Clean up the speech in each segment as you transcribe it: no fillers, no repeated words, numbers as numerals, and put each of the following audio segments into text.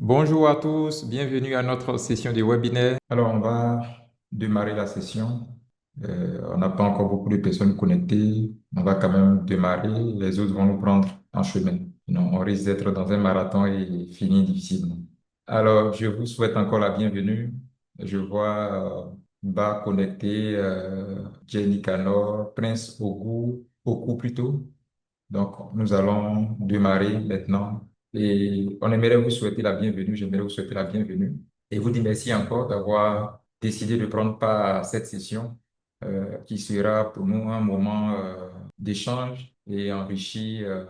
Bonjour à tous, bienvenue à notre session de webinaire. Alors, on va démarrer la session. On n'a pas encore beaucoup de personnes connectées. On va quand même démarrer. Les autres vont nous prendre en chemin. Sinon, on risque d'être dans un marathon et finir difficilement. Alors, je vous souhaite encore la bienvenue. Je vois Ba connecté, Jenny Canor, Prince Oku plutôt. Donc, nous allons démarrer maintenant et on aimerait vous souhaiter la bienvenue. J'aimerais vous souhaiter la bienvenue et vous dire merci encore d'avoir décidé de prendre part à cette session qui sera pour nous un moment d'échange et enrichir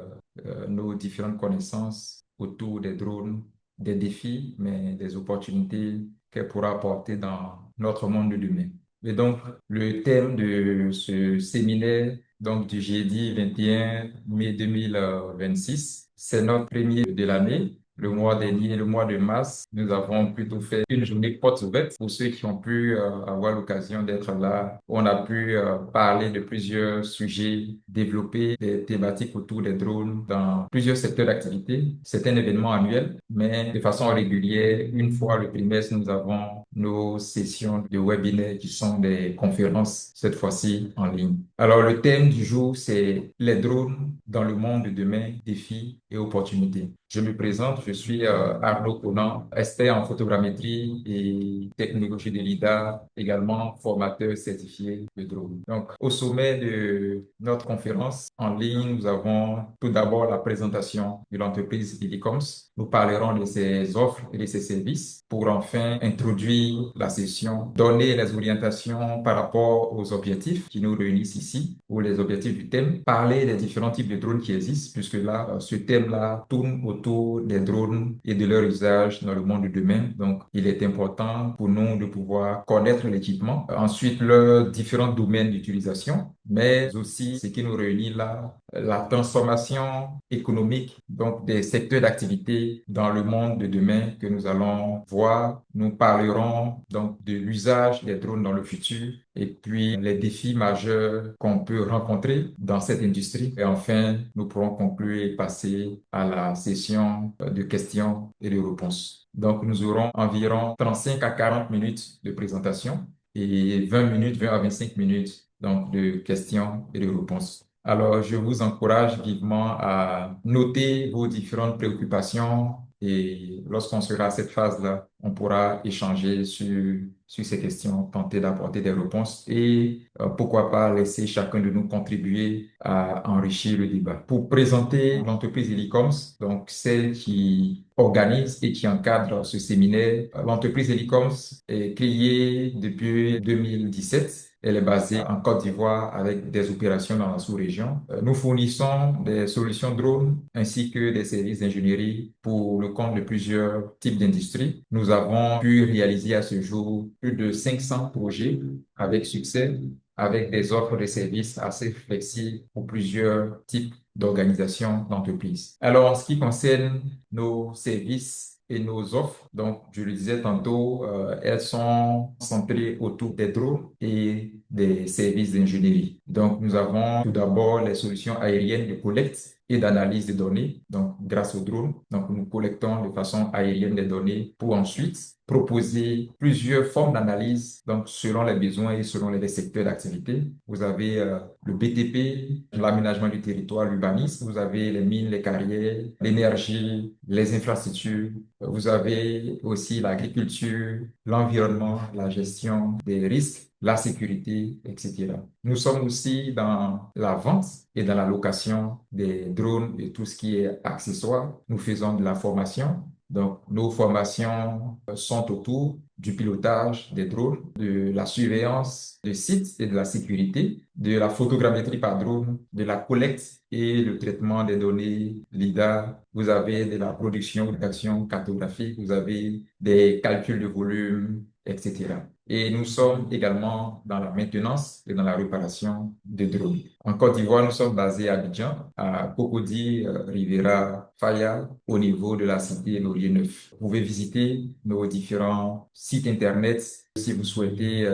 nos différentes connaissances autour des drones, des défis, mais des opportunités qu'elle pourra apporter dans notre monde de demain. Et donc, le thème de ce séminaire, donc du jeudi 21 mai 2026, c'est notre premier de l'année. Le mois dernier, le mois de mars, nous avons plutôt fait une journée portes ouvertes pour ceux qui ont pu avoir l'occasion d'être là. On a pu parler de plusieurs sujets, développer des thématiques autour des drones dans plusieurs secteurs d'activité. C'est un événement annuel, mais de façon régulière, une fois le trimestre, nous avons nos sessions de webinaire qui sont des conférences, cette fois-ci en ligne. Alors, le thème du jour, c'est les drones dans le monde de demain, défis et opportunités. Je me présente, je suis Arnaud Conan, expert en photogrammétrie et technologie de lidar, également formateur certifié de drone. Donc, au sommet de notre conférence en ligne, nous avons tout d'abord la présentation de l'entreprise Illicoms. Nous parlerons de ses offres et de ses services pour enfin introduire la session, donner les orientations par rapport aux objectifs qui nous réunissent ici ou les objectifs du thème, parler des différents types de drones qui existent puisque là, ce thème-là tourne autour des drones et de leur usage dans le monde de demain. Donc, il est important pour nous de pouvoir connaître l'équipement, ensuite leurs différents domaines d'utilisation, mais aussi ce qui nous réunit là, la transformation économique, donc des secteurs d'activité dans le monde de demain que nous allons voir. Nous parlerons donc de l'usage des drones dans le futur et puis les défis majeurs qu'on peut rencontrer dans cette industrie. Et enfin, nous pourrons conclure et passer à la session de questions et de réponses. Donc, nous aurons environ 35 à 40 minutes de présentation et 20 minutes, 20 à 25 minutes donc de questions et de réponses. Alors, je vous encourage vivement à noter vos différentes préoccupations et lorsqu'on sera à cette phase-là, on pourra échanger sur ces questions, tenter d'apporter des réponses et pourquoi pas laisser chacun de nous contribuer à enrichir le débat. Pour présenter l'entreprise Helicoms, donc celle qui organise et qui encadre ce séminaire, l'entreprise Helicoms est créée depuis 2017. Elle est basée en Côte d'Ivoire avec des opérations dans la sous-région. Nous fournissons des solutions drones ainsi que des services d'ingénierie pour le compte de plusieurs types d'industries. Nous avons pu réaliser à ce jour plus de 500 projets avec succès, avec des offres de services assez flexibles pour plusieurs types d'organisations d'entreprises. Alors, en ce qui concerne nos services et nos offres, donc je le disais tantôt, elles sont centrées autour des drones et des services d'ingénierie. Donc, nous avons tout d'abord les solutions aériennes de collecte et d'analyse des données, donc grâce aux drones. Donc, nous collectons de façon aérienne des données pour ensuite proposer plusieurs formes d'analyse, donc selon les besoins et selon les secteurs d'activité. Vous avez le BTP, l'aménagement du territoire, l'urbanisme, vous avez les mines, les carrières, l'énergie, les infrastructures, vous avez aussi l'agriculture, l'environnement, la gestion des risques, la sécurité, etc. Nous sommes aussi dans la vente et dans la location des drones et tout ce qui est accessoire. Nous faisons de la formation. Donc, nos formations sont autour du pilotage des drones, de la surveillance des sites et de la sécurité, de la photogrammétrie par drone, de la collecte et le traitement des données LIDAR. Vous avez de la production d'action cartographique, vous avez des calculs de volume, etc. Et nous sommes également dans la maintenance et dans la réparation de drones. En Côte d'Ivoire, nous sommes basés à Abidjan, à Cocody, Rivera, Faya, au niveau de la cité Laurier 9. Vous pouvez visiter nos différents sites Internet si vous souhaitez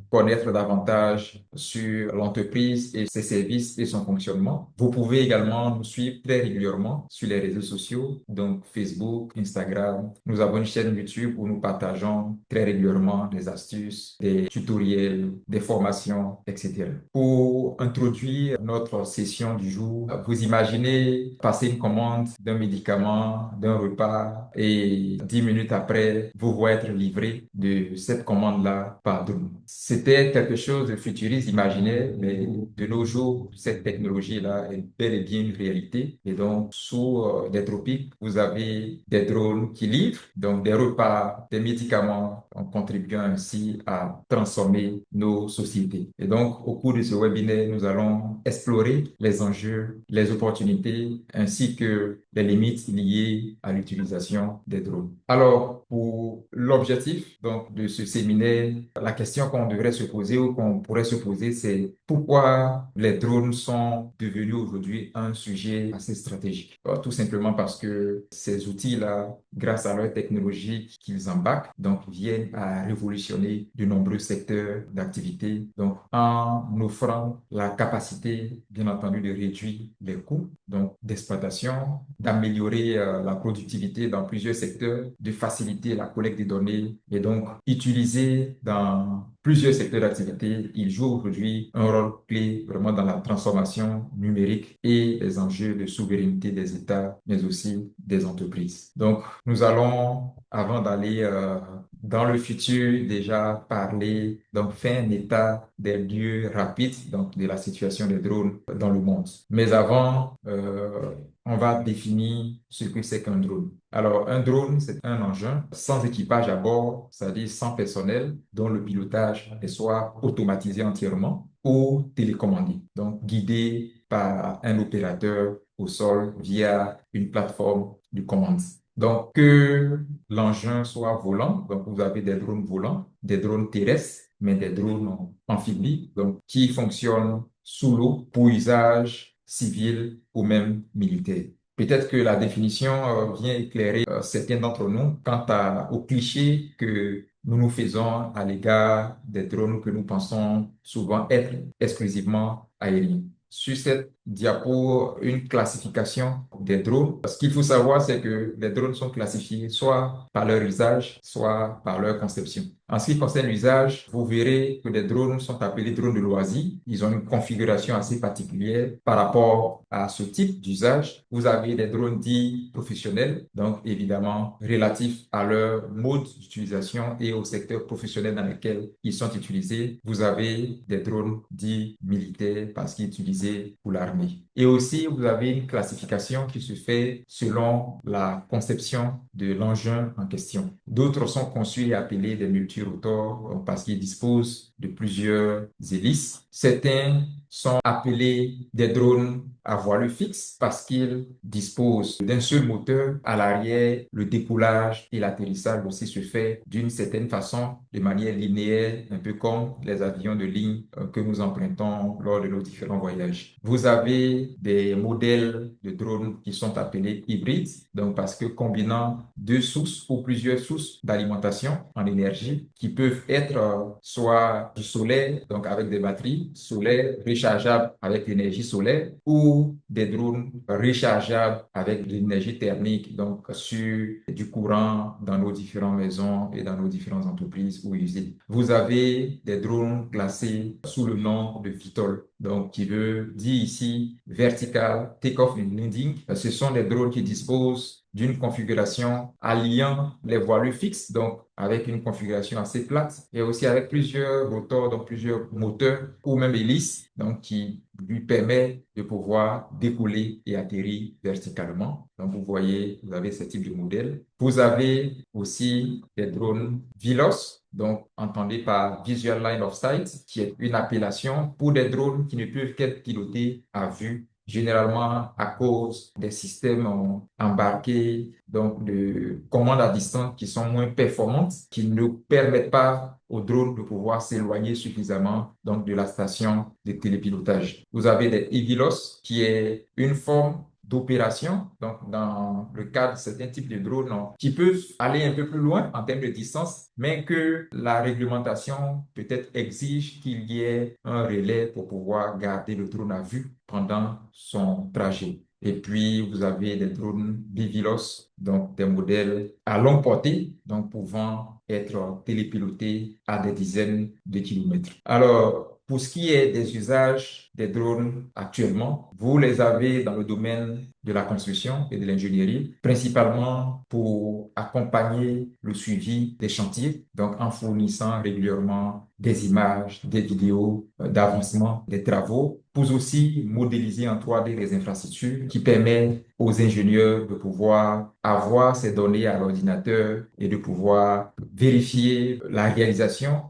connaître davantage sur l'entreprise et ses services et son fonctionnement. Vous pouvez également nous suivre très régulièrement sur les réseaux sociaux, donc Facebook, Instagram. Nous avons une chaîne YouTube où nous partageons très régulièrement des astuces, des tutoriels, des formations, etc. Pour introduire notre session du jour, vous imaginez passer une commande d'un médicament, d'un repas et 10 minutes après, vous voyez être livré de cette commande-là par drone. C'était quelque chose de futuriste, imaginé, mais de nos jours, cette technologie-là est bel et bien une réalité. Et donc, sous les tropiques, vous avez des drones qui livrent, donc des repas, des médicaments, en contribuant ainsi à transformer nos sociétés. Et donc, au cours de ce webinaire, nous allons explorer les enjeux, les opportunités, ainsi que les limites liées à l'utilisation des drones. Alors, pour l'objectif donc de ce séminaire, la question qu'on devrait se poser ou qu'on pourrait se poser, c'est pourquoi les drones sont devenus aujourd'hui un sujet assez stratégique. Alors, tout simplement parce que ces outils-là, grâce à leur technologie qu'ils embarquent, donc viennent à révolutionner de nombreux secteurs d'activité, donc en offrant la capacité, bien entendu, de réduire les coûts donc d'exploitation, d'améliorer la productivité dans plusieurs secteurs, de faciliter la collecte des données et donc utiliser dans plusieurs secteurs d'activité. Il joue aujourd'hui un rôle clé vraiment dans la transformation numérique et les enjeux de souveraineté des États, mais aussi des entreprises. Donc, nous allons, avant d'aller dans le futur, déjà parler, donc faire un état des lieux rapides, donc de la situation des drones dans le monde. Mais avant, on va définir ce que c'est qu'un drone. Alors, un drone, c'est un engin sans équipage à bord, c'est-à-dire sans personnel, dont le pilotage est soit automatisé entièrement ou télécommandé, donc guidé par un opérateur au sol via une plateforme de commande. Donc, que l'engin soit volant, donc vous avez des drones volants, des drones terrestres, mais des drones amphibies, donc qui fonctionnent sous l'eau pour usage civil ou même militaire. Peut-être que la définition vient éclairer certains d'entre nous aux clichés que nous nous faisons à l'égard des drones que nous pensons souvent être exclusivement aériens. Sur cette diapo, une classification des drones. Ce qu'il faut savoir, c'est que les drones sont classifiés soit par leur usage, soit par leur conception. En ce qui concerne l'usage, vous verrez que les drones sont appelés drones de loisirs. Ils ont une configuration assez particulière par rapport à ce type d'usage. Vous avez des drones dits professionnels, donc évidemment relatifs à leur mode d'utilisation et au secteur professionnel dans lequel ils sont utilisés. Vous avez des drones dits militaires parce qu'ils sont utilisés pour l'armée. Et aussi, vous avez une classification qui se fait selon la conception de l'engin en question. D'autres sont conçus et appelés des multirotors parce qu'ils disposent de plusieurs hélices. Certains sont appelés des drones à voile fixe parce qu'ils disposent d'un seul moteur. À l'arrière, le décollage et l'atterrissage aussi se fait d'une certaine façon, de manière linéaire, un peu comme les avions de ligne que nous empruntons lors de nos différents voyages. Vous avez des modèles de drones qui sont appelés hybrides, donc parce que combinant deux sources ou plusieurs sources d'alimentation en énergie qui peuvent être soit du solaire, donc avec des batteries solaires rechargeables avec l'énergie solaire, ou des drones rechargeables avec de l'énergie thermique, donc sur du courant dans nos différentes maisons et dans nos différentes entreprises ou usines. Vous avez des drones classés sous le nom de VTOL, donc qui veut dire ici Vertical Takeoff and Landing. Ce sont des drones qui disposent d'une configuration alliant les voiles fixes, donc avec une configuration assez plate, et aussi avec plusieurs rotors, donc plusieurs moteurs ou même hélices, donc qui lui permet de pouvoir décoller et atterrir verticalement. Donc vous voyez, vous avez ce type de modèle. Vous avez aussi des drones VLOS, donc entendez par Visual Line of Sight, qui est une appellation pour des drones qui ne peuvent qu'être pilotés à vue généralement à cause des systèmes embarqués, donc de commandes à distance qui sont moins performantes, qui ne permettent pas aux drones de pouvoir s'éloigner suffisamment donc de la station de télépilotage. Vous avez des EVLOS, qui est une forme d'opération, donc dans le cadre de certains types de drones qui peuvent aller un peu plus loin en termes de distance, mais que la réglementation peut-être exige qu'il y ait un relais pour pouvoir garder le drone à vue pendant son trajet. Et puis, vous avez des drones BVLOS, donc des modèles à longue portée, donc pouvant être télépilotés à des dizaines de kilomètres. Alors, pour ce qui est des usages des drones actuellement, vous les avez dans le domaine de la construction et de l'ingénierie, principalement pour accompagner le suivi des chantiers, donc en fournissant régulièrement des images, des vidéos d'avancement des travaux, pour aussi modéliser en 3D les infrastructures qui permettent aux ingénieurs de pouvoir avoir ces données à l'ordinateur et de pouvoir vérifier la réalisation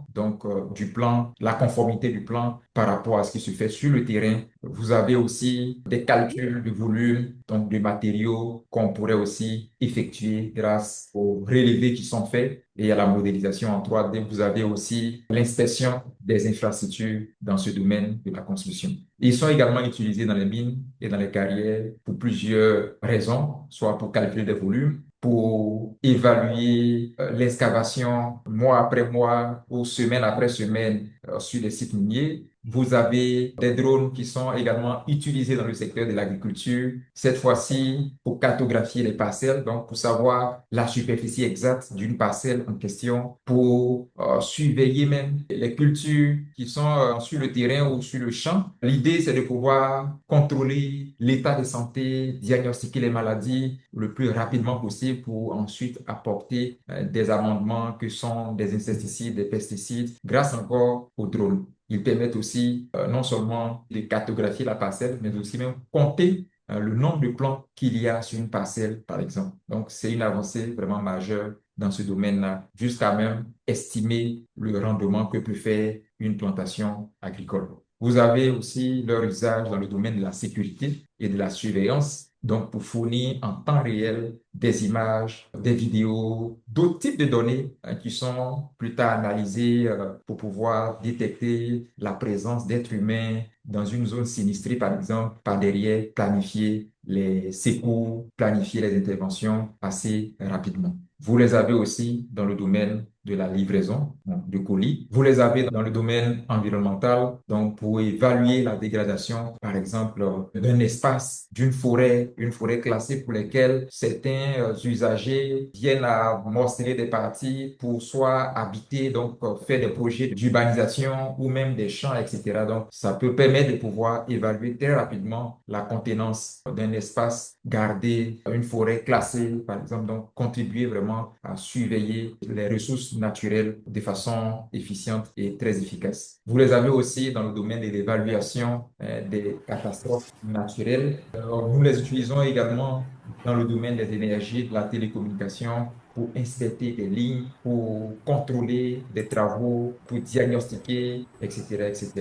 du plan, la conformité du plan par rapport à ce qui se fait sur le terrain. Vous avez aussi des calculs de volume, donc de matériaux qu'on pourrait aussi effectuer grâce aux relevés qui sont faits et à la modélisation en 3D. Vous avez aussi l'inspection des infrastructures dans ce domaine de la construction. Ils sont également utilisés dans les mines et dans les carrières pour plusieurs raisons, soit pour calculer des volumes, pour évaluer l'excavation mois après mois ou semaine après semaine sur les sites miniers. Vous avez des drones qui sont également utilisés dans le secteur de l'agriculture, cette fois-ci pour cartographier les parcelles, donc pour savoir la superficie exacte d'une parcelle en question, pour surveiller même les cultures qui sont sur le terrain ou sur le champ. L'idée, c'est de pouvoir contrôler l'état de santé, diagnostiquer les maladies le plus rapidement possible pour ensuite apporter des amendements que sont des insecticides, des pesticides, grâce encore aux drones. Ils permettent aussi non seulement de cartographier la parcelle, mais aussi même compter le nombre de plantes qu'il y a sur une parcelle, par exemple. Donc, c'est une avancée vraiment majeure dans ce domaine-là, jusqu'à même estimer le rendement que peut faire une plantation agricole. Vous avez aussi leur usage dans le domaine de la sécurité et de la surveillance, donc pour fournir en temps réel des images, des vidéos, d'autres types de données qui sont plus tard analysées pour pouvoir détecter la présence d'êtres humains dans une zone sinistrée, par exemple, par derrière, planifier les secours, planifier les interventions assez rapidement. Vous les avez aussi dans le domaine de la livraison de colis. Vous les avez dans le domaine environnemental, donc pour évaluer la dégradation, par exemple, d'un espace, d'une forêt, une forêt classée pour lesquelles certains usagers viennent à morceler des parties pour soit habiter, donc faire des projets d'urbanisation ou même des champs, etc. Donc, ça peut permettre de pouvoir évaluer très rapidement la contenance d'un espace, garder une forêt classée, par exemple, donc contribuer vraiment à surveiller les ressources naturelles de façon efficiente et très efficace. Vous les avez aussi dans le domaine de l'évaluation des catastrophes naturelles. Nous les utilisons également dans le domaine des énergies, de la télécommunication, pour inspecter des lignes, pour contrôler des travaux, pour diagnostiquer, etc., etc.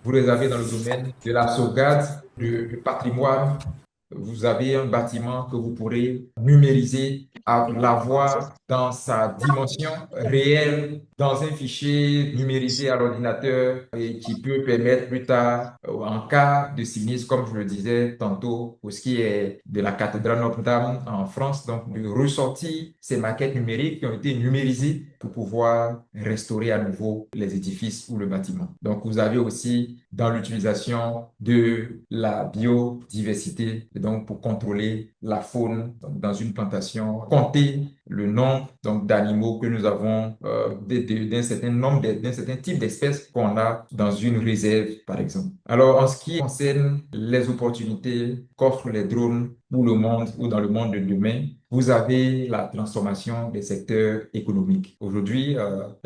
Vous les avez dans le domaine de la sauvegarde du patrimoine. Vous avez un bâtiment que vous pourrez numériser, l'avoir dans sa dimension réelle, dans un fichier numérisé à l'ordinateur et qui peut permettre plus tard, en cas de sinistre, comme je le disais tantôt, pour ce qui est de la cathédrale Notre-Dame en France, donc de ressortir ces maquettes numériques qui ont été numérisées pour pouvoir restaurer à nouveau les édifices ou le bâtiment. Donc, vous avez aussi dans l'utilisation de la biodiversité, et donc pour contrôler la faune donc dans une plantation, compter le nombre donc d'animaux que nous avons, d'un certain nombre, d'un certain type d'espèces qu'on a dans une réserve, par exemple. Alors, en ce qui concerne les opportunités qu'offrent les drones pour le monde ou dans le monde de demain, vous avez la transformation des secteurs économiques. Aujourd'hui,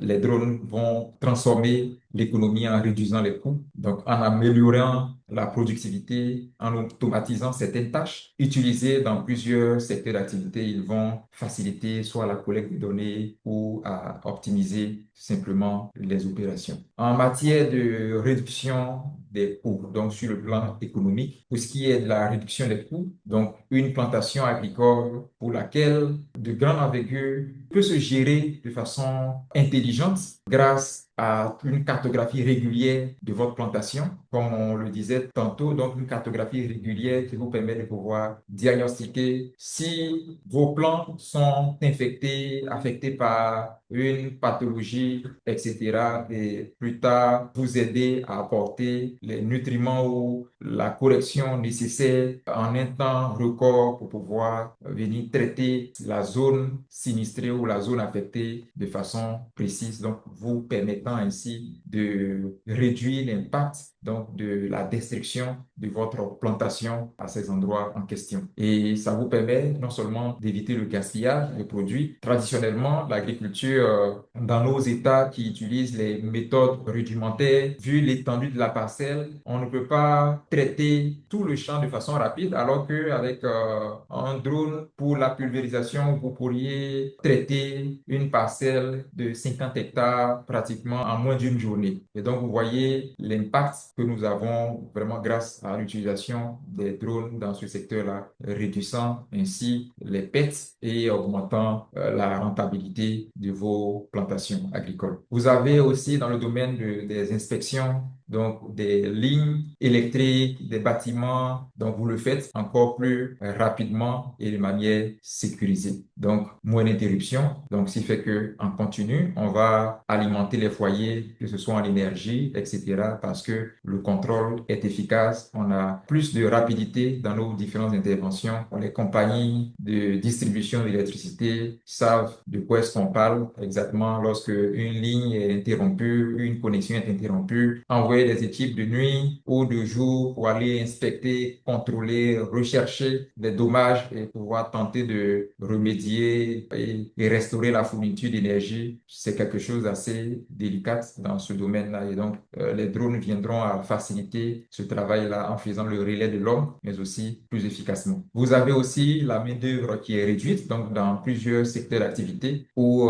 les drones vont transformer l'économie en réduisant les coûts, donc en améliorant la productivité, en automatisant certaines tâches utilisées dans plusieurs secteurs d'activité. Ils vont faciliter faciliter soit la collecte de données ou à optimiser simplement les opérations. En matière de réduction des coûts, donc sur le plan économique, pour ce qui est de la réduction des coûts, donc une plantation agricole pour laquelle de grande envergure peut se gérer de façon intelligente grâce à une cartographie régulière de votre plantation, comme on le disait tantôt, donc une cartographie régulière qui vous permet de pouvoir diagnostiquer si vos plantes sont infectées, affectées par une pathologie, etc. Et plus tard, vous aider à apporter les nutriments ou la correction nécessaire en un temps record pour pouvoir venir traiter la zone sinistrée ou la zone affectée de façon précise, donc vous permettant ainsi de réduire l'impact donc de la destruction de votre plantation à ces endroits en question. Et ça vous permet non seulement d'éviter le gaspillage de produits. Traditionnellement, l'agriculture dans nos États qui utilisent les méthodes rudimentaires, vu l'étendue de la parcelle, on ne peut pas traiter tout le champ de façon rapide, alors qu'avec un drone pour la pulvérisation, vous pourriez traiter une parcelle de 50 hectares pratiquement en moins d'une journée. Et donc, vous voyez l'impact que nous avons vraiment grâce à l'utilisation des drones dans ce secteur-là, réduisant ainsi les pertes et augmentant la rentabilité de vos plantations agricoles. Vous avez aussi dans le domaine des inspections, donc des lignes électriques, des bâtiments, donc vous le faites encore plus rapidement et de manière sécurisée. Donc, moins d'interruptions. Donc, ce qui fait que en continu, on va alimenter les foyers, que ce soit en énergie, etc., parce que le contrôle est efficace. On a plus de rapidité dans nos différentes interventions. Les compagnies de distribution d'électricité savent de quoi est-ce qu'on parle exactement lorsque une ligne est interrompue, une connexion est interrompue. Envoyer des équipes de nuit ou de jour pour aller inspecter, contrôler, rechercher les dommages et pouvoir tenter de remédier et restaurer la fourniture d'énergie. C'est quelque chose d'assez délicat dans ce domaine-là. Et donc, les drones viendront à faciliter ce travail-là en faisant le relais de l'homme, mais aussi plus efficacement. Vous avez aussi la main-d'œuvre qui est réduite, donc dans plusieurs secteurs d'activité où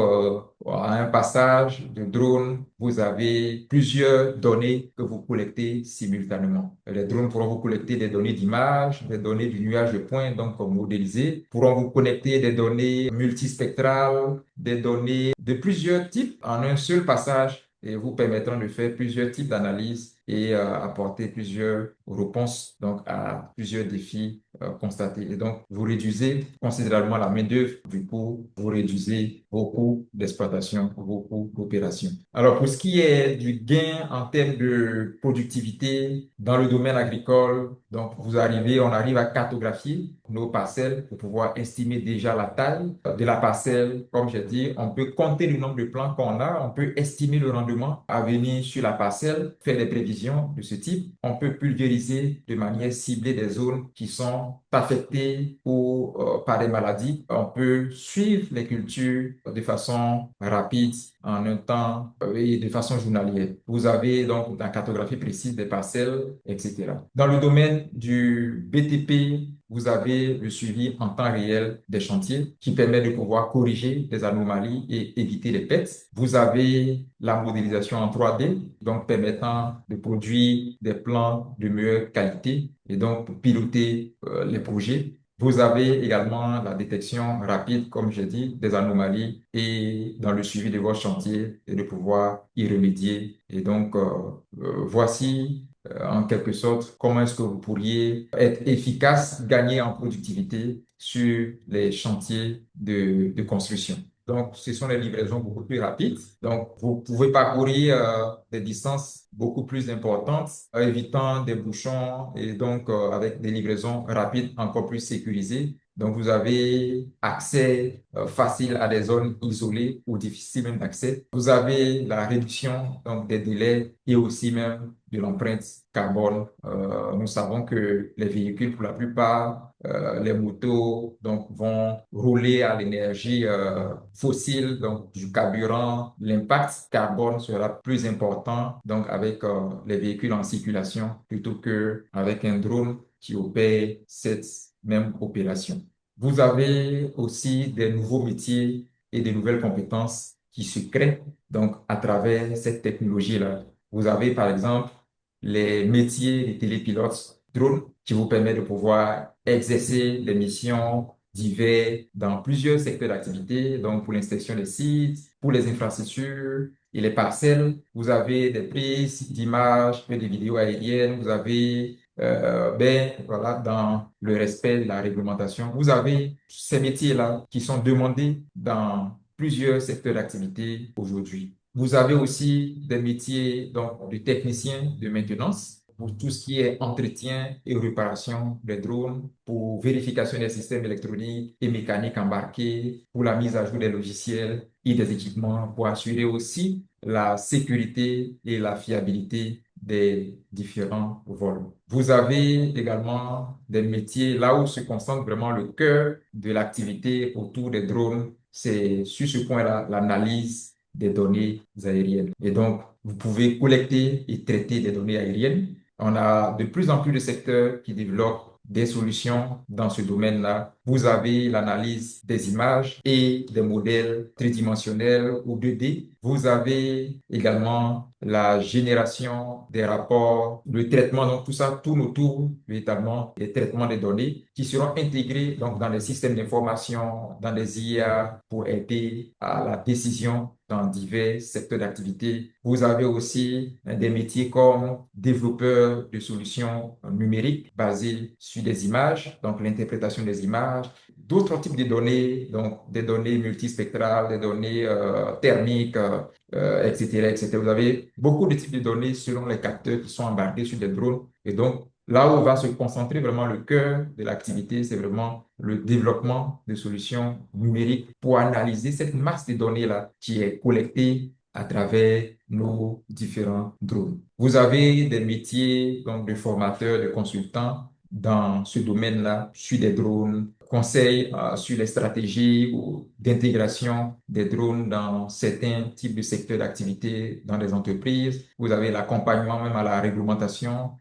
à un passage de drone, vous avez plusieurs données que vous collectez simultanément. Les drones pourront vous collecter des données d'image, des données du nuage de points, donc modélisées, pourront vous connecter des données multispectrales, des données de plusieurs types en un seul passage et vous permettront de faire plusieurs types d'analyses et apporter plusieurs réponses donc à plusieurs défis constatés. Et donc, vous réduisez considérablement la main-d'œuvre, du coup, vous réduisez vos coûts d'exploitation, vos coûts d'opération. Alors, pour ce qui est du gain en termes de productivité dans le domaine agricole, donc on arrive à cartographier nos parcelles pour pouvoir estimer déjà la taille de la parcelle. Comme j'ai dit, on peut compter le nombre de plants qu'on a, on peut estimer le rendement à venir sur la parcelle, faire des prévisions de ce type. On peut pulvériser de manière ciblée des zones qui sont affectées ou par des maladies. On peut suivre les cultures de façon rapide en un temps et de façon journalière. Vous avez donc la cartographie précise des parcelles, etc. Dans le domaine du BTP, vous avez le suivi en temps réel des chantiers qui permet de pouvoir corriger des anomalies et éviter les pertes. Vous avez la modélisation en 3D, donc permettant de produire des plans de meilleure qualité et donc pour piloter les projets. Vous avez également la détection rapide, comme j'ai dit, des anomalies et dans le suivi de votre chantier et de pouvoir y remédier. Et donc, voici en quelque sorte comment est-ce que vous pourriez être efficace, gagner en productivité sur les chantiers de construction. Donc, ce sont des livraisons beaucoup plus rapides. Donc, vous pouvez parcourir des distances beaucoup plus importantes, évitant des bouchons et donc avec des livraisons rapides encore plus sécurisées. Donc, vous avez accès facile à des zones isolées ou difficiles même d'accès. Vous avez la réduction donc, des délais et aussi même de l'empreinte carbone. Nous savons que les véhicules, pour la plupart, les motos, donc, vont rouler à l'énergie fossile, donc du carburant. L'impact carbone sera plus important, donc, avec les véhicules en circulation plutôt qu'avec un drone qui opère cette même opération. Vous avez aussi des nouveaux métiers et des nouvelles compétences qui se créent donc à travers cette technologie-là. Vous avez par exemple les métiers des télépilotes drones qui vous permettent de pouvoir exercer des missions diverses dans plusieurs secteurs d'activité, donc pour l'inspection des sites, pour les infrastructures et les parcelles. Vous avez des prises d'images, des vidéos aériennes, vous avez voilà, dans le respect de la réglementation. Vous avez ces métiers-là qui sont demandés dans plusieurs secteurs d'activité aujourd'hui. Vous avez aussi des métiers donc, de technicien de maintenance pour tout ce qui est entretien et réparation des drones, pour vérification des systèmes électroniques et mécaniques embarqués, pour la mise à jour des logiciels et des équipements, pour assurer aussi la sécurité et la fiabilité des différents vols. Vous avez également des métiers là où se concentre vraiment le cœur de l'activité autour des drones. C'est sur ce point-là l'analyse des données aériennes. Et donc, vous pouvez collecter et traiter des données aériennes. On a de plus en plus de secteurs qui développent des solutions dans ce domaine-là. Vous avez l'analyse des images et des modèles tridimensionnels ou 2D. Vous avez également la génération des rapports, le traitement, donc tout ça tourne autour véritablement des traitements des données qui seront intégrés donc dans les systèmes d'information, dans les IA pour aider à la décision dans divers secteurs d'activité. Vous avez aussi des métiers comme développeur de solutions numériques basées sur des images, donc l'interprétation des images, d'autres types de données, donc des données multispectrales, des données thermiques, etc., etc. Vous avez beaucoup de types de données selon les capteurs qui sont embarqués sur des drones. Et donc, là où va se concentrer vraiment le cœur de l'activité, c'est vraiment le développement de solutions numériques pour analyser cette masse de données-là qui est collectée à travers nos différents drones. Vous avez des métiers donc de formateurs, de consultants dans ce domaine-là, sur des drones, conseils sur les stratégies d'intégration des drones dans certains types de secteurs d'activité dans les entreprises. Vous avez l'accompagnement même à la réglementation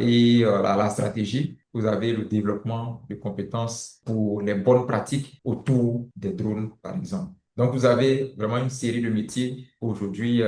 et la stratégie. Vous avez le développement de compétences pour les bonnes pratiques autour des drones, par exemple. Donc, vous avez vraiment une série de métiers aujourd'hui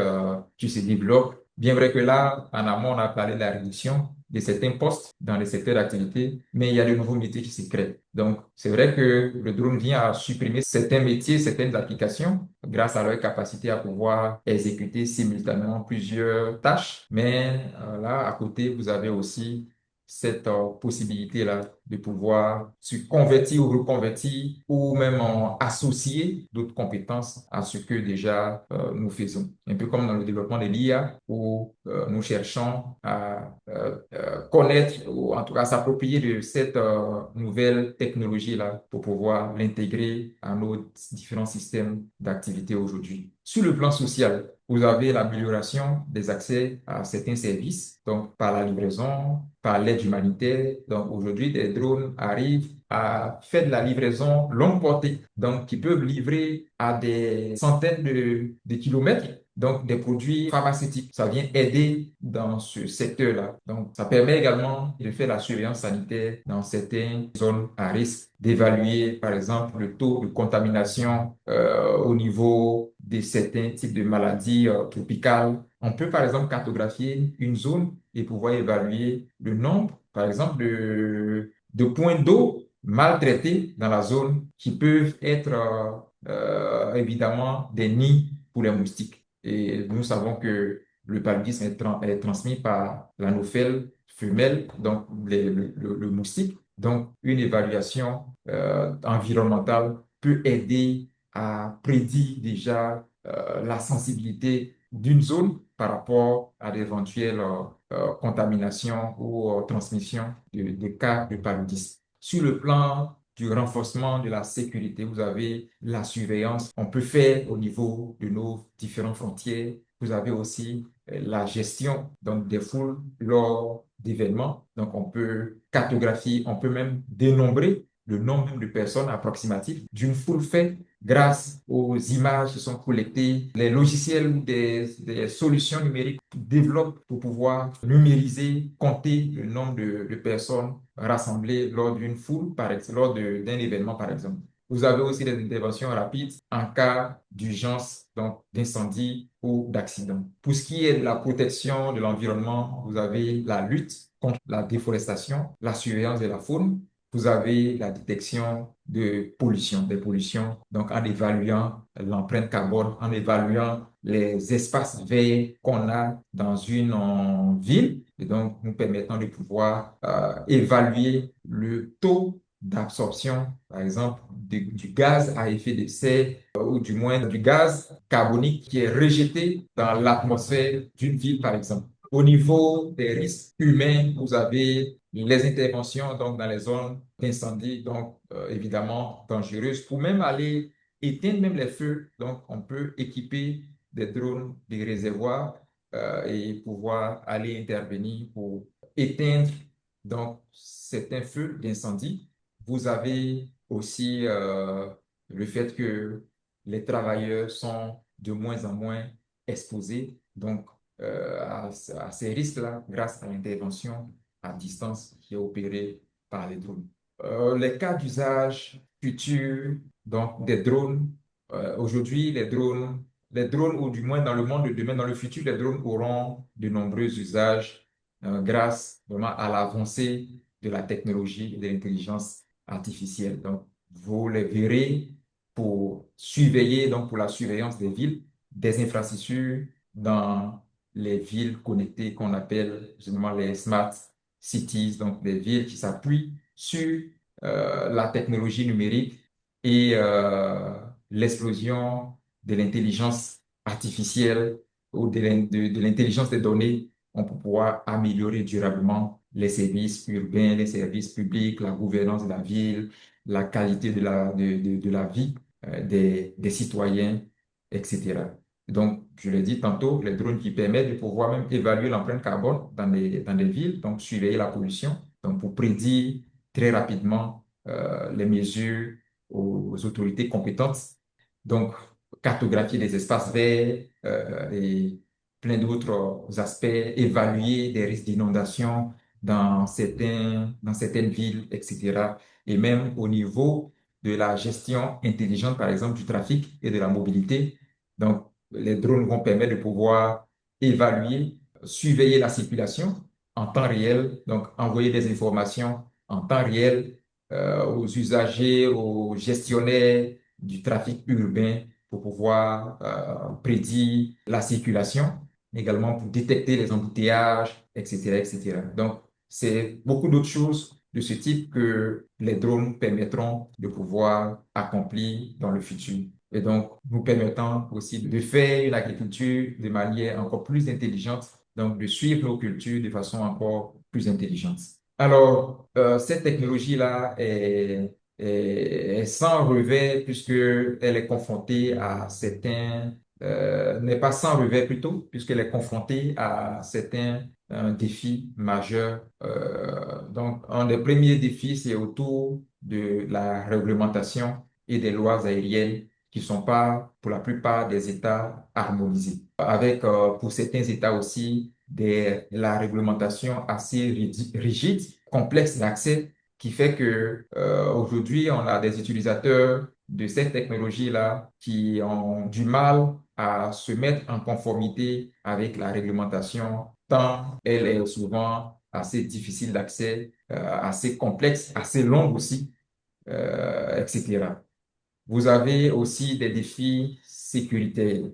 qui se développent. Bien vrai que là, en amont, on a parlé de la réduction de certains postes dans les secteurs d'activité, mais il y a de nouveaux métiers qui se créent. Donc, c'est vrai que le drone vient à supprimer certains métiers, certaines applications, grâce à leur capacité à pouvoir exécuter simultanément plusieurs tâches. Mais là, à côté, vous avez aussi cette possibilité-là de pouvoir se convertir ou reconvertir ou même associer d'autres compétences à ce que déjà nous faisons. Un peu comme dans le développement de l'IA où nous cherchons à connaître ou en tout cas s'approprier de cette nouvelle technologie-là pour pouvoir l'intégrer à nos différents systèmes d'activité aujourd'hui. Sur le plan social, vous avez l'amélioration des accès à certains services, donc par la livraison, par l'aide humanitaire. Donc aujourd'hui, des drones arrivent à faire de la livraison longue portée, donc qui peuvent livrer à des centaines de kilomètres. Donc, des produits pharmaceutiques, ça vient aider dans ce secteur-là. Donc, ça permet également de faire la surveillance sanitaire dans certaines zones à risque, d'évaluer, par exemple, le taux de contamination au niveau de certains types de maladies tropicales. On peut, par exemple, cartographier une zone et pouvoir évaluer le nombre, par exemple, de points d'eau mal traités dans la zone qui peuvent être évidemment des nids pour les moustiques. Et nous savons que le paludisme est transmis par l'anophèle femelle, donc le moustique. Donc, une évaluation environnementale peut aider à prédire déjà la sensibilité d'une zone par rapport à d'éventuelles contaminations ou transmissions de cas de paludisme. Sur le plan du renforcement de la sécurité, vous avez la surveillance. On peut faire au niveau de nos différentes frontières. Vous avez aussi la gestion donc, des foules lors d'événements. Donc, on peut cartographier, on peut même dénombrer le nombre même de personnes approximatif d'une foule faite grâce aux images qui sont collectées, les logiciels ou des solutions numériques développent pour pouvoir numériser, compter le nombre de personnes rassemblées lors d'une foule, par exemple, d'un événement, par exemple. Vous avez aussi des interventions rapides en cas d'urgence, donc d'incendie ou d'accident. Pour ce qui est de la protection de l'environnement, vous avez la lutte contre la déforestation, la surveillance de la faune, vous avez la détection de pollution, des pollutions, donc en évaluant l'empreinte carbone, en évaluant les espaces verts qu'on a dans une ville, et donc nous permettant de pouvoir évaluer le taux d'absorption, par exemple, du gaz à effet de serre, ou du moins du gaz carbonique qui est rejeté dans l'atmosphère d'une ville, par exemple. Au niveau des risques humains, vous avez les interventions donc, dans les zones d'incendie, donc évidemment dangereuses, pour même aller éteindre même les feux. Donc, on peut équiper des drones, des réservoirs et pouvoir aller intervenir pour éteindre donc certains feux d'incendie. Vous avez aussi le fait que les travailleurs sont de moins en moins exposés donc, à ces risques-là grâce à l'intervention à distance qui est opérée par les drones. Les cas d'usage futurs donc des drones, aujourd'hui les drones, ou du moins dans le monde de demain, dans le futur, les drones auront de nombreux usages grâce vraiment à l'avancée de la technologie et de l'intelligence artificielle. Donc, vous les verrez pour surveiller, donc pour la surveillance des villes, des infrastructures dans les villes connectées qu'on appelle généralement les smart cities, donc des villes qui s'appuient sur la technologie numérique et l'explosion de l'intelligence artificielle ou de l'intelligence des données, on peut pouvoir améliorer durablement les services urbains, les services publics, la gouvernance de la ville, la qualité de la vie des citoyens, etc. Donc, je l'ai dit tantôt, les drones qui permettent de pouvoir même évaluer l'empreinte carbone dans des villes, donc surveiller la pollution, donc pour prédire très rapidement les mesures aux autorités compétentes. Donc, cartographier les espaces verts et plein d'autres aspects, évaluer des risques d'inondation dans certaines villes, etc. Et même au niveau de la gestion intelligente, par exemple, du trafic et de la mobilité. Donc, les drones vont permettre de pouvoir évaluer, surveiller la circulation en temps réel, donc envoyer des informations en temps réel aux usagers, aux gestionnaires du trafic urbain pour pouvoir prédire la circulation, également pour détecter les embouteillages, etc., etc. Donc, c'est beaucoup d'autres choses de ce type que les drones permettront de pouvoir accomplir dans le futur. Et donc, nous permettant aussi de faire une agriculture de manière encore plus intelligente, donc de suivre nos cultures de façon encore plus intelligente. Alors, cette technologie-là est sans revers puisqu'elle est confrontée à certains, n'est pas sans revers plutôt, puisqu'elle est confrontée à certains défis majeurs. Donc, un des premiers défis, c'est autour de la réglementation et des lois aériennes qui ne sont pas, pour la plupart des États, harmonisées. Avec, pour certains États aussi, la réglementation assez rigide, complexe d'accès, qui fait que aujourd'hui, on a des utilisateurs de cette technologie-là qui ont du mal à se mettre en conformité avec la réglementation, tant elle est souvent assez difficile d'accès, assez complexe, assez longue aussi, etc. Vous avez aussi des défis sécuritaires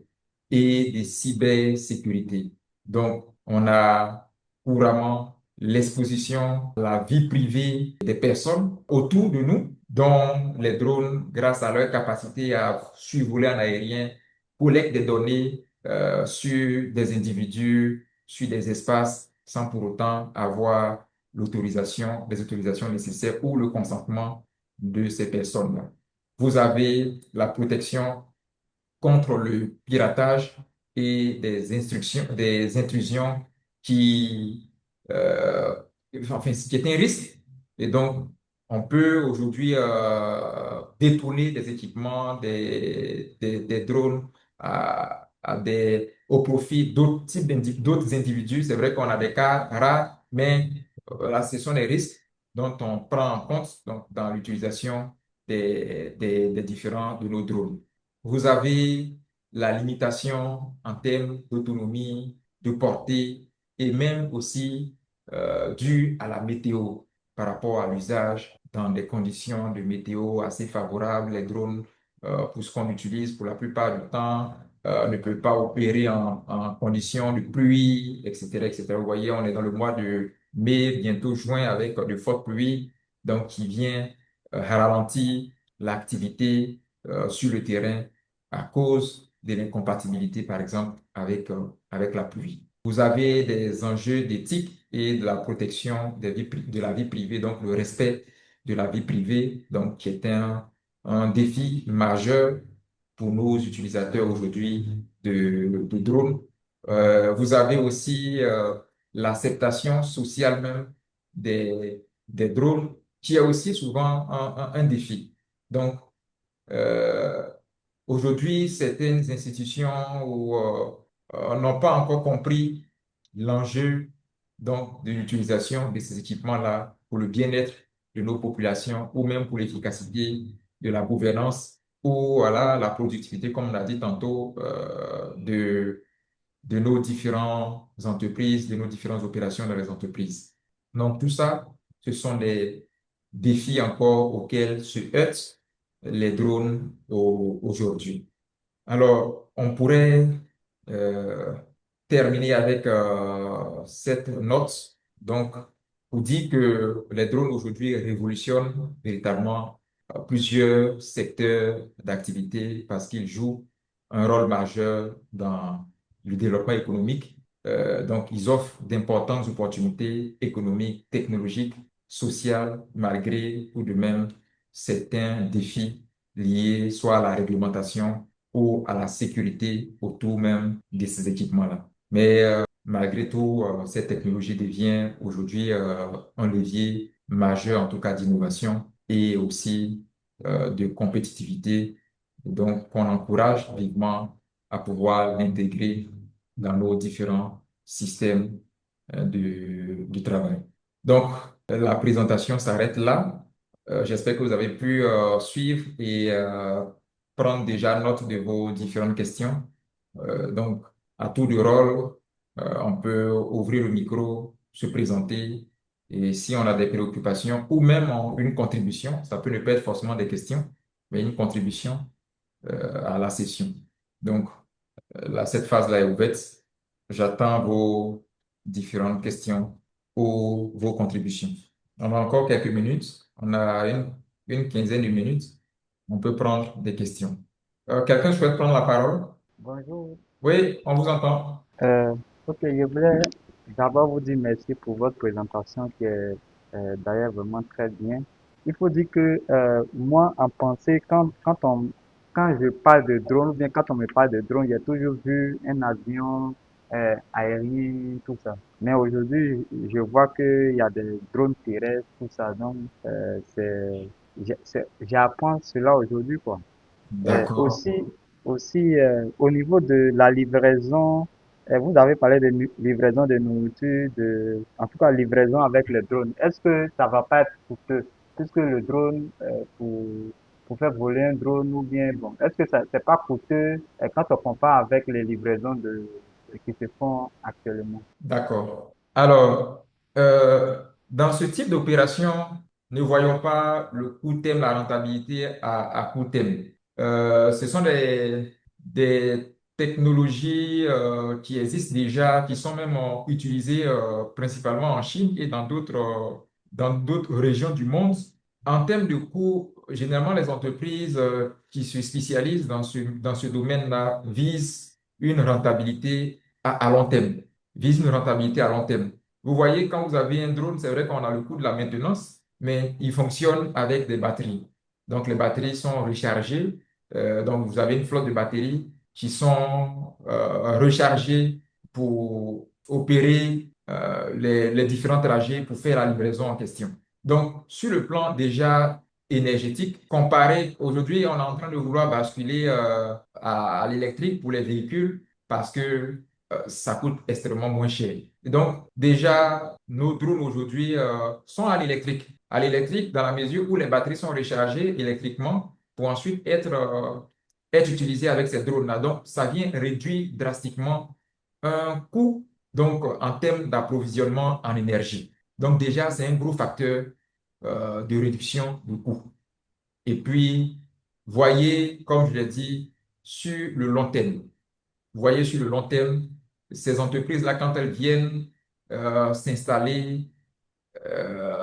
et des cybersécurités. Donc, on a couramment l'exposition à la vie privée des personnes autour de nous, dont les drones, grâce à leur capacité à survoler en aérien, collectent des données sur des individus, sur des espaces, sans pour autant avoir les autorisations nécessaires ou le consentement de ces personnes-là. Vous avez la protection contre le piratage et des intrusions qui, euh, enfin, qui est un risque. Et donc, On peut aujourd'hui détourner des équipements, des drones au profit d'autres types d'autres individus. C'est vrai qu'on a des cas rares, mais là, ce sont des risques dont on prend en compte donc, dans l'utilisation des différents de nos drones. Vous avez la limitation en termes d'autonomie, de portée et même aussi due à la météo par rapport à l'usage dans des conditions de météo assez favorables. Les drones, pour ce qu'on utilise pour la plupart du temps, ne peuvent pas opérer en conditions de pluie, etc., etc. Vous voyez, on est dans le mois de mai, bientôt juin, avec de fortes pluies, donc qui vient ralentir l'activité sur le terrain à cause de l'incompatibilité, par exemple, avec la pluie. Vous avez des enjeux d'éthique et de la protection de la vie privée, donc le respect de la vie privée, donc qui est un défi majeur pour nos utilisateurs aujourd'hui de drones. Vous avez aussi l'acceptation sociale même des drones, qui est aussi souvent un défi. Donc, euh, aujourd'hui, certaines institutions n'ont pas encore compris l'enjeu donc de l'utilisation de ces équipements-là pour le bien-être de nos populations ou même pour l'efficacité de la gouvernance ou voilà, la productivité, comme on l'a dit tantôt, de nos différentes entreprises, de nos différentes opérations dans les entreprises. Donc, tout ça, ce sont des défis encore auxquels se heurtent les drones aujourd'hui. Alors, on pourrait euh, terminer avec cette note. Donc, pour dire que les drones aujourd'hui révolutionnent véritablement plusieurs secteurs d'activité parce qu'ils jouent un rôle majeur dans le développement économique. Donc, ils offrent d'importantes opportunités économiques, technologiques, sociales, malgré tout de même certains défis liés soit à la réglementation ou à la sécurité autour même de ces équipements-là. Mais malgré tout, cette technologie devient aujourd'hui un levier majeur, en tout cas d'innovation et aussi de compétitivité. Donc, on encourage vivement à pouvoir l'intégrer dans nos différents systèmes du travail. Donc, la présentation s'arrête là. J'espère que vous avez pu suivre et prendre déjà note de vos différentes questions. Donc, à tour de rôle, on peut ouvrir le micro, se présenter, et si on a des préoccupations ou même une contribution, ça peut ne pas être forcément des questions, mais une contribution à la session. Donc, là, cette phase-là est ouverte. J'attends vos différentes questions ou vos contributions. On a encore quelques minutes. On a une quinzaine de minutes. On peut prendre des questions. Quelqu'un souhaite prendre la parole? Bonjour. Oui, on vous entend. Euh, ok, je voulais d'abord vous dire merci pour votre présentation qui est d'ailleurs vraiment très bien. Il faut dire que moi, en pensée, quand je parle de drone, ou bien quand on me parle de drone, j'ai toujours vu un avion aérien, tout ça. Mais aujourd'hui, je vois qu'il y a des drones terrestres, tout ça. Donc, j'apprends cela aujourd'hui, quoi. Euh, D'accord. aussi, au niveau de la livraison, vous avez parlé de livraison de nourriture, en tout cas livraison avec le drone. Est-ce que ça va pas être coûteux? Puisque le drone, pour faire voler un drone ou bien, bon, est-ce que ça, c'est pas coûteux quand on compare avec les livraisons qui se font actuellement? D'accord. Alors, dans ce type d'opération, ne voyons pas le court terme, la rentabilité à court terme. Ce sont des technologies qui existent déjà, qui sont même utilisées principalement en Chine et dans d'autres régions du monde. En termes de coûts, généralement, les entreprises qui se spécialisent dans ce domaine-là visent une rentabilité à long terme, vise une rentabilité à long terme. Vous voyez, quand vous avez un drone, c'est vrai qu'on a le coût de la maintenance, mais il fonctionne avec des batteries. Donc, les batteries sont rechargées. Donc, vous avez une flotte de batteries qui sont rechargées pour opérer les différents trajets pour faire la livraison en question. Donc, sur le plan déjà énergétique, comparé aujourd'hui, on est en train de vouloir basculer à l'électrique pour les véhicules parce que ça coûte extrêmement moins cher. Et donc, déjà, nos drones aujourd'hui sont à l'électrique dans la mesure où les batteries sont rechargées électriquement pour ensuite être utilisées avec ces drones-là. Donc, ça vient réduire drastiquement un coût donc, en termes d'approvisionnement en énergie. Donc déjà, c'est un gros facteur de réduction du coût. Et puis, voyez, comme je l'ai dit, sur le long terme. Voyez sur le long terme, ces entreprises-là, quand elles viennent s'installer,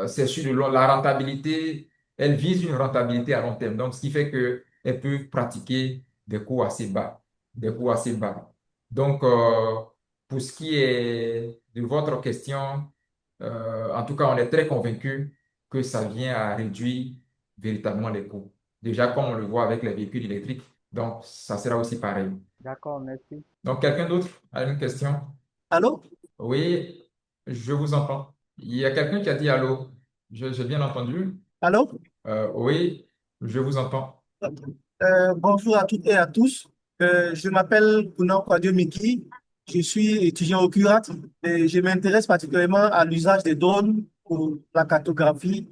c'est sur la rentabilité, elles visent une rentabilité à long terme. Donc, ce qui fait qu'elles peuvent pratiquer des coûts assez bas, des coûts assez bas. Donc, pour ce qui est de votre question, en tout cas, on est très convaincu que ça vient à réduire véritablement les coûts. Déjà, comme on le voit avec les véhicules électriques, donc ça sera aussi pareil. D'accord, merci. Donc, quelqu'un d'autre a une question? Allô? Oui, je vous entends. Il y a quelqu'un qui a dit allô. J'ai bien entendu. Allô? Oui, je vous entends. Bonjour à toutes et à tous. Je m'appelle Bounan Kwadio Miki. Je suis étudiant au CURAT et je m'intéresse particulièrement à l'usage des drones pour la cartographie,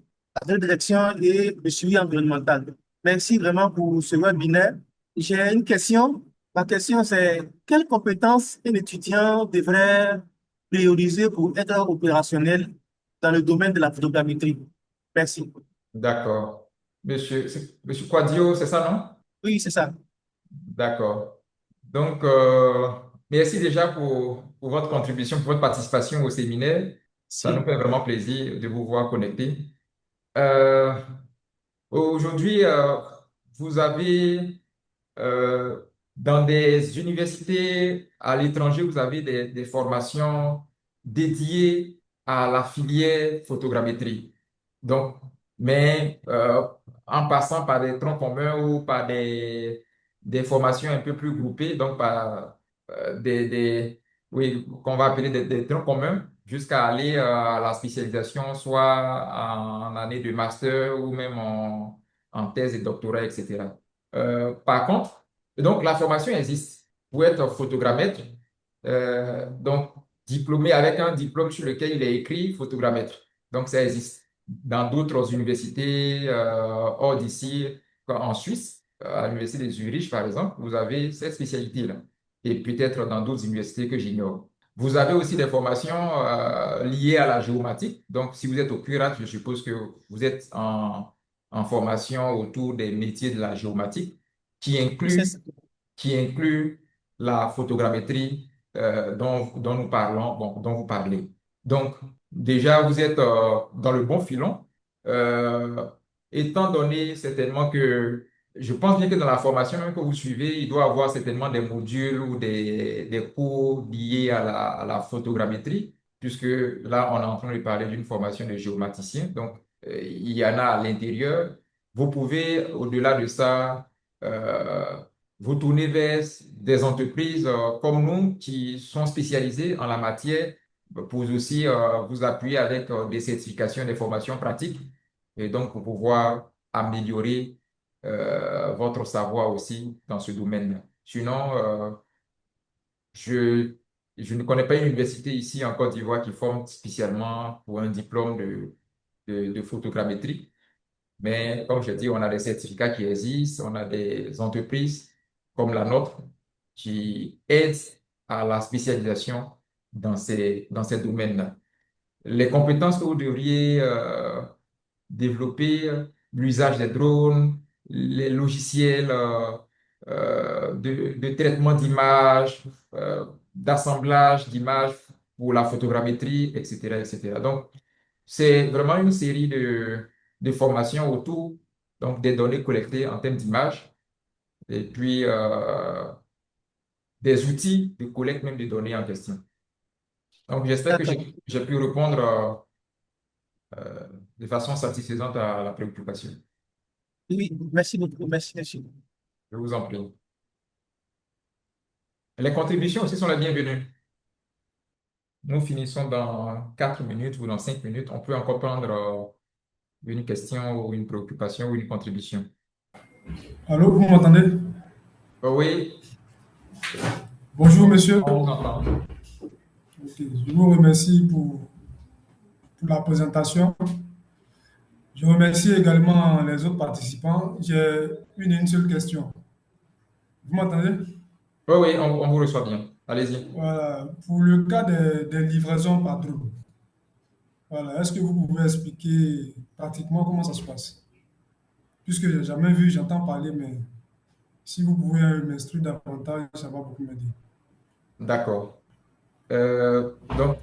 la détection et le suivi environnemental. Merci vraiment pour ce webinaire. J'ai une question. Ma question, c'est quelles compétences un étudiant devrait prioriser pour être opérationnel dans le domaine de la photogrammétrie? Merci. D'accord. Monsieur Quadio, c'est ça, non? Oui, c'est ça. D'accord. Donc, merci déjà pour votre contribution, pour votre participation au séminaire. Ça nous Si. fait vraiment plaisir de vous voir connectés. Euh, Aujourd'hui, vous avez Euh, dans des universités à l'étranger, vous avez des formations dédiées à la filière photogrammétrie. Donc, mais en passant par des troncs communs ou par des formations un peu plus groupées, donc par oui, qu'on va appeler des troncs communs, jusqu'à aller à la spécialisation, soit en année de master ou même en thèse et doctorat, etc. Par contre, donc la formation existe pour être photogrammètre, donc diplômé avec un diplôme sur lequel il est écrit photogrammètre. Donc ça existe dans d'autres universités hors d'ici, en Suisse, à l'université de Zurich par exemple, vous avez cette spécialité-là. Et peut-être dans d'autres universités que j'ignore. Vous avez aussi des formations liées à la géomatique. Donc si vous êtes au curat, je suppose que vous êtes en formation autour des métiers de la géomatique qui Oui, c'est ça. inclut, qui inclut la photogrammétrie dont nous parlons, bon, dont vous parlez. Donc, déjà, vous êtes dans le bon filon, euh, étant donné certainement que je pense bien que dans la formation même que vous suivez, il doit y avoir certainement des modules ou des cours liés à la photogrammétrie, puisque là, on est en train de parler d'une formation de géomaticien. Donc, il y en a à l'intérieur. Vous pouvez, au-delà de ça, euh, vous tourner vers des entreprises comme nous qui sont spécialisées en la matière pour aussi vous appuyer avec des certifications, des formations pratiques et donc pour pouvoir améliorer votre savoir aussi dans ce domaine. Sinon, je, je ne connais pas une université ici en Côte d'Ivoire qui forme spécialement pour un diplôme de photogrammétrie. Mais comme je dis, on a des certificats qui existent, on a des entreprises comme la nôtre qui aident à la spécialisation dans ces domaines-là. Les compétences que vous devriez développer, l'usage des drones, les logiciels de traitement d'images, d'assemblage d'images pour la photogrammétrie, etc., etc. Donc, c'est vraiment une série de formations autour donc, des données collectées en termes d'images et puis des outils de collecte même des données en question. Donc, j'espère que D'accord. j'ai pu répondre de façon satisfaisante à la préoccupation. Oui, merci beaucoup. Merci, merci. Je vous en prie. Les contributions aussi sont les bienvenues. Nous finissons dans 4 minutes ou dans 5 minutes. On peut encore prendre une question ou une préoccupation ou une contribution. Allô, vous m'entendez? Oui, Bonjour, monsieur. on vous entend. Ok, je vous remercie pour la présentation. Je remercie également les autres participants. J'ai une seule question. Vous m'entendez? Oui, oui, on vous reçoit bien. Allez-y. Voilà. Pour le cas des livraisons par drone, voilà. Est-ce que vous pouvez expliquer pratiquement comment ça se passe? Puisque je n'ai jamais vu, j'entends parler, mais si vous pouvez m'instruire davantage, ça va beaucoup m'aider. D'accord. Donc,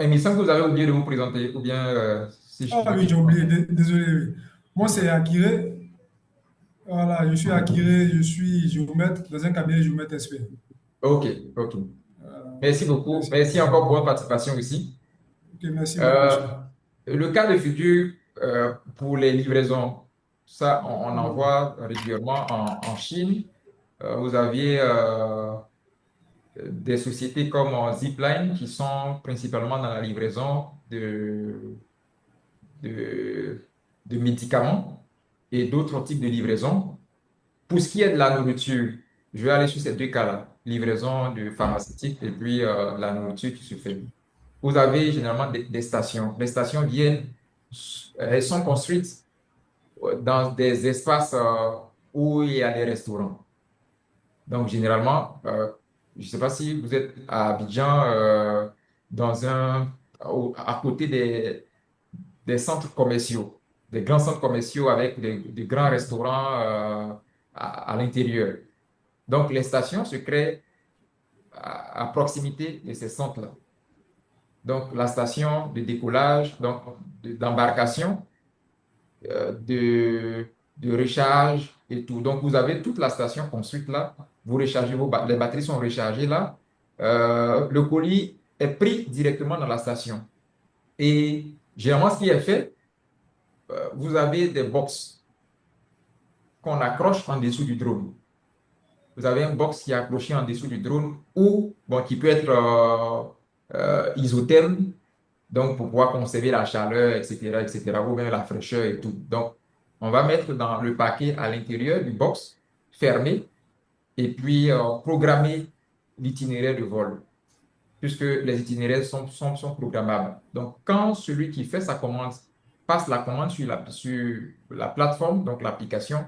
il me semble que vous avez oublié de vous présenter, ou bien si je Ah veux oui, bien j'ai oublié, commencer. désolé. Oui. Moi, c'est Akire. Voilà, je suis Akire, je suis géomètre dans un cabinet géomètre expert. Ok, ok. Voilà. Merci beaucoup. Merci. Merci encore pour votre participation ici. Ok, merci beaucoup, Euh, monsieur. le cas de figure pour les livraisons, ça, on en voit régulièrement en Chine. Vous aviez des sociétés comme Zipline qui sont principalement dans la livraison de, de médicaments et d'autres types de livraisons. Pour ce qui est de la nourriture, je vais aller sur ces deux cas-là, livraison de pharmaceutique et puis la nourriture qui se fait. Vous avez généralement des stations. Les stations viennent, elles sont construites dans des espaces où il y a des restaurants. Donc, généralement, je ne sais pas si vous êtes à Abidjan, à côté des centres commerciaux, des grands centres commerciaux avec des grands restaurants à l'intérieur. Donc, les stations se créent à proximité de ces centres-là. Donc, la station de décollage, donc d'embarcation, de recharge et tout. Donc, vous avez toute la station construite là. Vous rechargez les batteries sont rechargées là. Le colis est pris directement dans la station. Et généralement, ce qui est fait, vous avez des box qu'on accroche en dessous du drone. Vous avez un box qui est accroché en dessous du drone ou bon, qui peut être isotherme, donc pour pouvoir conserver la chaleur, etc., etc., ou même la fraîcheur et tout. Donc, on va mettre dans le paquet à l'intérieur du box, fermé, et puis programmer l'itinéraire de vol, puisque les itinéraires sont programmables. Donc, quand celui qui fait sa commande passe la commande sur la plateforme, donc l'application,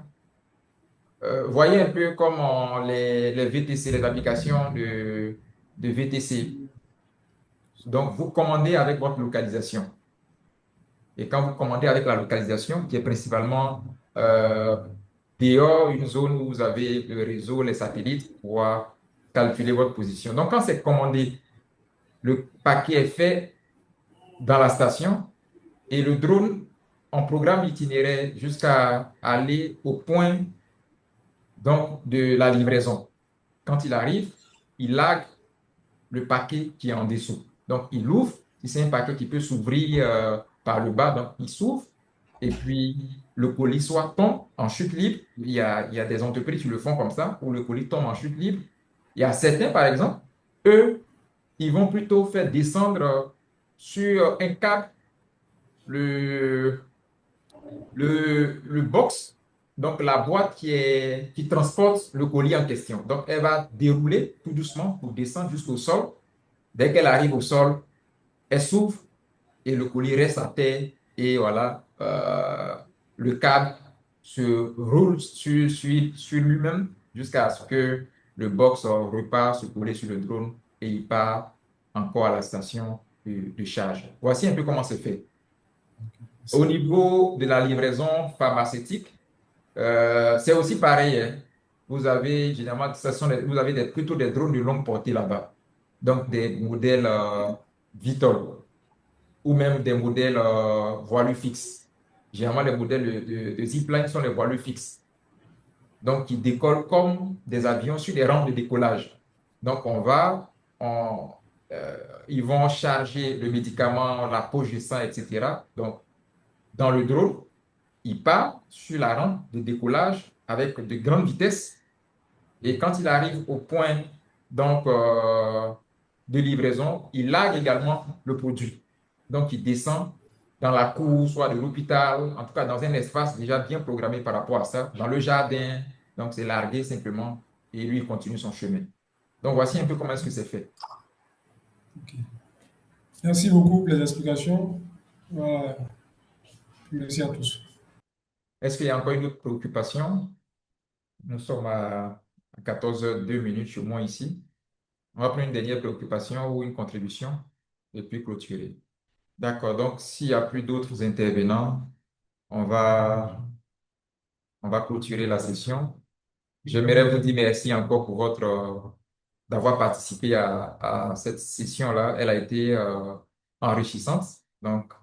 voyez un peu comme les VTC, les applications de VTC. Donc, vous commandez avec votre localisation. Et quand vous commandez avec la localisation, qui est principalement dehors, une zone où vous avez le réseau, les satellites, pour pouvoir calculer votre position. Donc, quand c'est commandé, le paquet est fait dans la station et le drone, on programme l'itinéraire jusqu'à aller au point donc, de la livraison. Quand il arrive, il lag le paquet qui est en dessous. Donc, il ouvre. Si c'est un paquet qui peut s'ouvrir par le bas, donc il s'ouvre. Et puis, le colis soit tombe en chute libre. Il y a des entreprises qui le font comme ça, où le colis tombe en chute libre. Il y a certains, par exemple, eux, ils vont plutôt faire descendre sur un câble le, le box, donc la boîte qui transporte le colis en question. Donc, elle va dérouler tout doucement pour descendre jusqu'au sol. Dès qu'elle arrive au sol, elle s'ouvre et le colis reste à terre. Et voilà, le câble se roule sur lui-même jusqu'à ce que le box repart se coller sur le drone et il part encore à la station de charge. Voici un peu comment c'est fait. Au Merci. niveau de la livraison pharmaceutique, c'est aussi pareil, hein. Vous avez généralement, vous avez plutôt des drones de longue portée là-bas. Donc des modèles Vitol ou même des modèles voilure fixe. Généralement, les modèles de Zipline sont les voilures fixes. Donc, qui décollent comme des avions sur des rampes de décollage. Donc, on, euh, ils vont charger le médicament, la poche de sang, etc. Donc, dans le drone, il part sur la rampe de décollage avec de grandes vitesses. Et quand il arrive au point donc, de livraison, il largue également le produit. Donc, il descend dans la cour, soit de l'hôpital, en tout cas dans un espace déjà bien programmé par rapport à ça, dans le jardin. Donc, c'est largué simplement et lui, il continue son chemin. Donc, voici un peu comment est-ce que c'est fait. Ok. Merci beaucoup pour les explications. Voilà. Merci à tous. Est-ce qu'il y a encore une autre préoccupation? Nous sommes à 14h02 chez moi ici. On va prendre une dernière préoccupation ou une contribution et puis clôturer. D'accord. Donc, s'il n'y a plus d'autres intervenants, on va, on va clôturer la session. J'aimerais vous dire merci encore pour d'avoir participé à cette session-là. Elle a été enrichissante. Donc,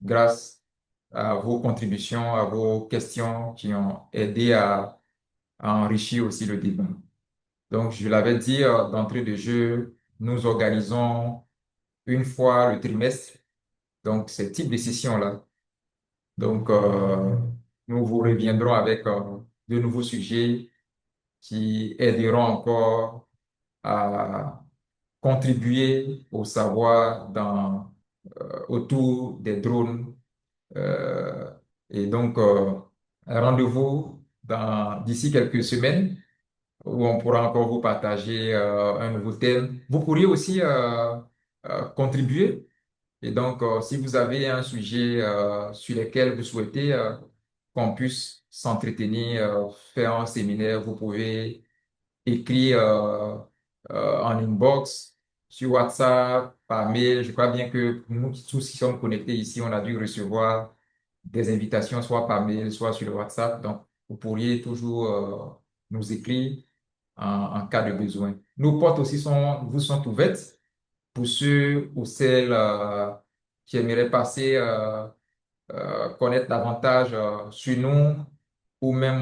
grâce à vos contributions, à vos questions qui ont aidé à enrichir aussi le débat. Donc, je l'avais dit d'entrée de jeu, nous organisons une fois le trimestre, donc ce type de session-là. Donc, nous vous reviendrons avec de nouveaux sujets qui aideront encore à contribuer au savoir autour des drones. Euh, et donc, rendez-vous d'ici quelques semaines où on pourra encore vous partager un nouveau thème. Vous pourriez aussi contribuer. Et donc, si vous avez un sujet sur lequel vous souhaitez qu'on puisse s'entretenir, faire un séminaire, vous pouvez écrire en inbox, sur WhatsApp, par mail. Je crois bien que nous tous qui sommes connectés ici, on a dû recevoir des invitations, soit par mail, soit sur le WhatsApp. Donc, vous pourriez toujours nous écrire en cas de besoin. Nos portes aussi vous sont ouvertes pour ceux ou celles qui aimeraient passer, connaître davantage sur nous ou même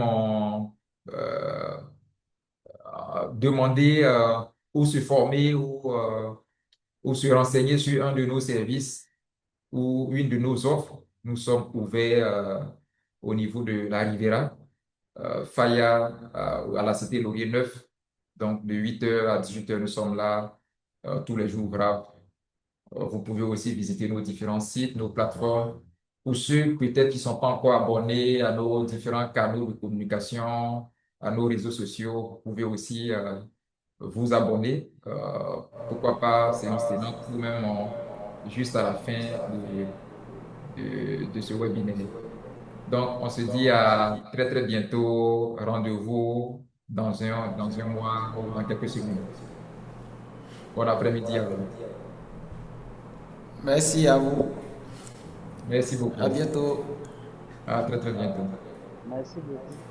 demander ou se former ou se renseigner sur un de nos services ou une de nos offres. Nous sommes ouverts au niveau de la Riviera, Faya, à la cité Laurier 9. Donc, de 8h à 18h, nous sommes là tous les jours ouvrables. Vous pouvez aussi visiter nos différents sites, nos plateformes. Pour ceux peut-être qui ne sont pas encore abonnés à nos différents canaux de communication, à nos réseaux sociaux, vous pouvez aussi vous abonner. Pourquoi pas séance tenante ou même juste à la fin de ce webinaire. Donc, on se dit à très très bientôt. Rendez-vous dans un mois ou dans quelques semaines. Bon après-midi à vous. Merci à vous. Merci À beaucoup. bientôt. À très très bientôt. Merci beaucoup.